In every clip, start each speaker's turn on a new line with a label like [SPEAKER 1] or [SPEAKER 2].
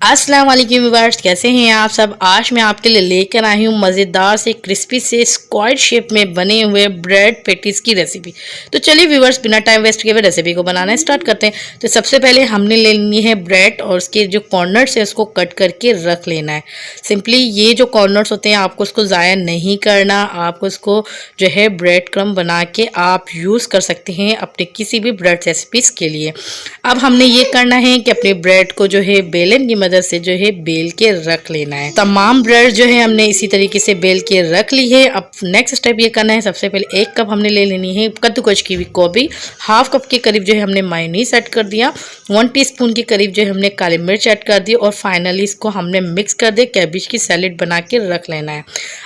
[SPEAKER 1] अस्सलाम वालेकुम व्यूअर्स, कैसे हैं आप सब। आज मैं आपके लिए लेकर आई हूँ मज़ेदार से क्रिस्पी से स्क्वायर शेप में बने हुए ब्रेड पेटीज की रेसिपी। तो चलिए व्यूअर्स, बिना टाइम वेस्ट किए हुए रेसिपी को बनाना स्टार्ट करते हैं। तो सबसे पहले हमने ले लेनी है ब्रेड और उसके जो कॉर्नर्स है उसको कट करके रख लेना है। सिंपली ये जो कॉर्नर्स होते हैं आपको उसको ज़ाया नहीं करना, आप उसको जो है ब्रेड क्रम्ब बना के आप यूज़ कर सकते हैं अपने किसी भी ब्रेड रेसिपीज़ के लिए। अब हमने ये करना है कि अपने ब्रेड को जो है बेलन की मदद से जो है बेल के रख लेना है। तमाम ब्रेड जो है हमने इसी तरीके से बेल के रख ली है। अब नेक्स्ट स्टेप ये करना है, सबसे पहले 1 कप हमने ले लेनी है कद्दूकस की हुई गोभी, हाफ कप के करीब जो है हमने मायोनीज ऐड कर दिया, 1 टीस्पून के करीब जो है हमने काली मिर्च ऐड कर दी और फाइनली इसको हमने मिक्स कर दे कैबेज की सैलेड बना के रख लेना है।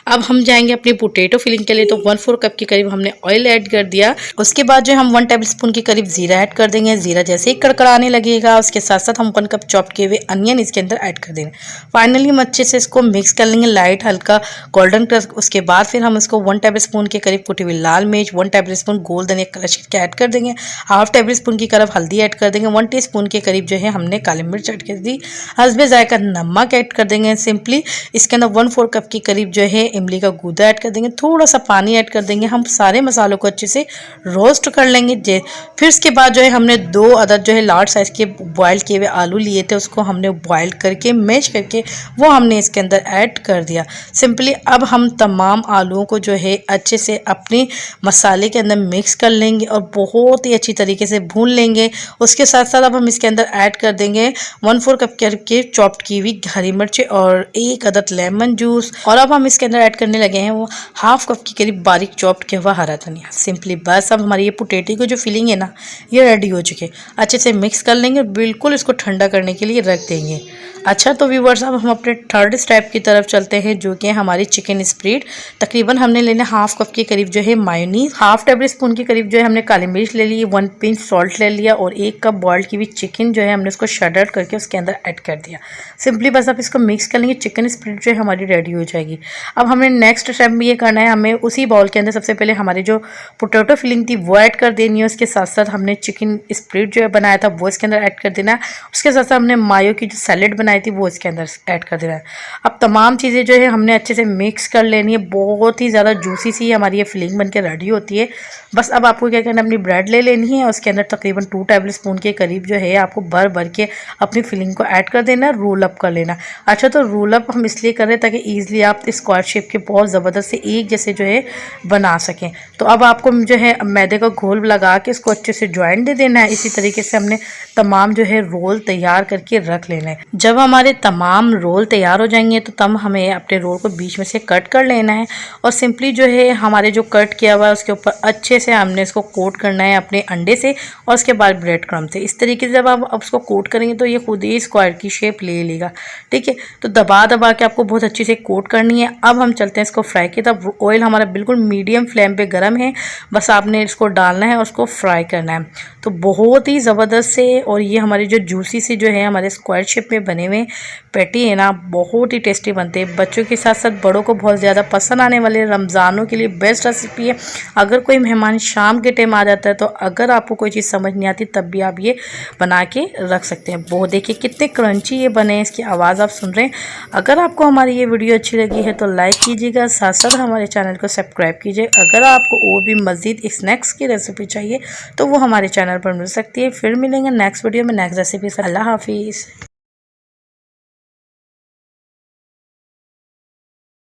[SPEAKER 1] अब हम जाएंगे अपनी पोटैटो फिलिंग के लिए। तो 1/4 कप के करीब हमने ऑयल ऐड कर दिया। उसके बाद जो हम 1 टेबलस्पून के करीब जीरा ऐड कर देंगे। जीरा जैसे ही कड़कड़ाने लगेगा उसके साथ साथ हम 1 कप चॉप किए हुए अनियन इसके अंदर ऐड कर देंगे। फाइनली हम अच्छे से इसको मिक्स कर लेंगे लाइट हल्का गोल्डन कलर। उसके बाद फिर हम इसको 1 टेबलस्पून के करीब कुटी हुई लाल मिर्च, 1 टेबलस्पून गोल धनिया क्रश करके ऐड कर देंगे, हाफ टेबलस्पून की करीब हल्दी ऐड कर देंगे, 1 टीस्पून के करीब जो है हमने काली मिर्च ऐड कर दी, हस्बे जायका नमक ऐड कर देंगे। सिंपली इसके अंदर 1/4 कप के करीब जो है इमली का गूदा ऐड कर देंगे, थोड़ा सा पानी ऐड कर देंगे। हम सारे मसालों को अच्छे से रोस्ट कर लेंगे। फिर इसके बाद जो है हमने 2 अदद जो है लार्ज साइज के बॉयल किए हुए आलू लिए थे, उसको हमने बॉयल करके मैश करके वो हमने इसके अंदर ऐड कर दिया। सिंपली अब हम तमाम आलूओं को जो है अच्छे से अपने मसाले के अंदर मिक्स कर लेंगे और बहुत ही अच्छी तरीके से भून लेंगे। उसके साथ साथ अब हम इसके अंदर ऐड कर देंगे 1/4 कप के चॉप्ड की हुई हरी मिर्च और 1 अदद लेमन जूस। और अब हम इसके अंदर ऐड करने लगे हैं वो हाफ कप के करीब बारीक चॉप्ड किया हुआ हरा धनिया। सिंपली बस अब हमारी ये पोटैटो की जो फिलिंग है ना, ये रेडी हो चुके। अच्छे से मिक्स कर लेंगे और बिल्कुल इसको ठंडा करने के लिए रख देंगे। अच्छा, तो व्यूवर्स अब हम अपने थर्ड स्टेप की तरफ चलते हैं, जो कि हमारी चिकन स्प्रेड। तकरीबन हमने लेना हाफ कप के करीब जो है मायोनीज, हाफ टेबल स्पून के करीब जो है हमने काली मिर्च ले ली, 1 पिंच सॉल्ट ले लिया और 1 कप बॉइल्ड की हुई चिकन जो है हमने उसको शडर करके उसके अंदर ऐड कर दिया। सिंपली बस अब इसको मिक्स कर लेंगे, चिकन स्प्रेड जो है हमारी रेडी हो जाएगी। अब हमने नेक्स्ट स्टेप में ये करना है, हमें उसी बाउल के अंदर सबसे पहले हमारी जो पोटैटो फिलिंग थी वो ऐड कर देनी है। उसके साथ साथ हमने चिकन स्प्रेड जो है बनाया था वो इसके अंदर ऐड कर देना है। उसके साथ साथ हमने मायो की जो सैलेड बनाई थी वो इसके अंदर ऐड कर देना है। अब तमाम चीज़ें जो है हमने अच्छे से मिक्स कर लेनी है। बहुत ही ज़्यादा जूसी सी हमारी ये फिलिंग बन के रेडी होती है। बस अब आपको क्या करना है, अपनी ब्रेड ले लेनी है, उसके अंदर तकरीबन 2 टेबल स्पून के करीब जो है आपको भर भर के अपनी फिलिंग को ऐड कर देना, रोल अप कर लेना। अच्छा, तो रोल अप हम इसलिए कर रहे हैं ताकि ईजिली आप स्क्वायर शेप के बहुत ज़बरदस्त से एक जैसे जो है बना सकें। तो अब आपको जो है मैदे का घोल लगा के इसको अच्छे से ज्वाइन दे देना है। इसी तरीके से हमने तमाम जो है रोल तैयार करके रख लेना है। जब हमारे तमाम रोल तैयार हो जाएंगे तो तब हमें अपने रोल को बीच में से कट कर लेना है और सिंपली जो है हमारे जो कट किया हुआ है उसके ऊपर अच्छे से हमने इसको कोट करना है अपने अंडे से और उसके बाद ब्रेड क्रम्ब से। इस तरीके से जब आप अब उसको कोट करेंगे तो ये खुद ही स्क्वायर की शेप ले लेगा। ठीक है, तो दबा दबा के आपको बहुत अच्छी से कोट करनी है। अब हम चलते हैं इसको फ्राई की तरफ। ऑयल हमारा बिल्कुल मीडियम फ्लेम पे गर्म है, बस आपने इसको डालना है और उसको फ्राई करना है। तो बहुत ही ज़बरदस्त से और ये हमारी जो जूसी सी जो है हमारे स्क्वायर शेप में बने हुए पैटी है ना, बहुत ही टेस्टी बनते हैं। बच्चों के साथ साथ बड़ों को बहुत ज़्यादा पसंद आने वाले रमज़ानों के लिए बेस्ट रेसिपी है। अगर कोई मेहमान शाम के टाइम आ जाता है तो अगर आपको कोई चीज़ समझ नहीं आती तब भी आप ये बना के रख सकते हैं। बहुत देखिए कितने क्रंची ये बने हैं, इसकी आवाज़ आप सुन रहे हैं। अगर आपको हमारी ये वीडियो अच्छी लगी है तो लाइक कीजिएगा, साथ साथ हमारे चैनल को सब्सक्राइब कीजिए। अगर आपको और भी मज़ीद स्नैक्स की रेसिपी चाहिए तो वो हमारे चैनल पर मिल सकती है। फिर मिलेंगे नेक्स्ट वीडियो में नेक्स्ट रेसिपी से। अल्लाह हाफिज़।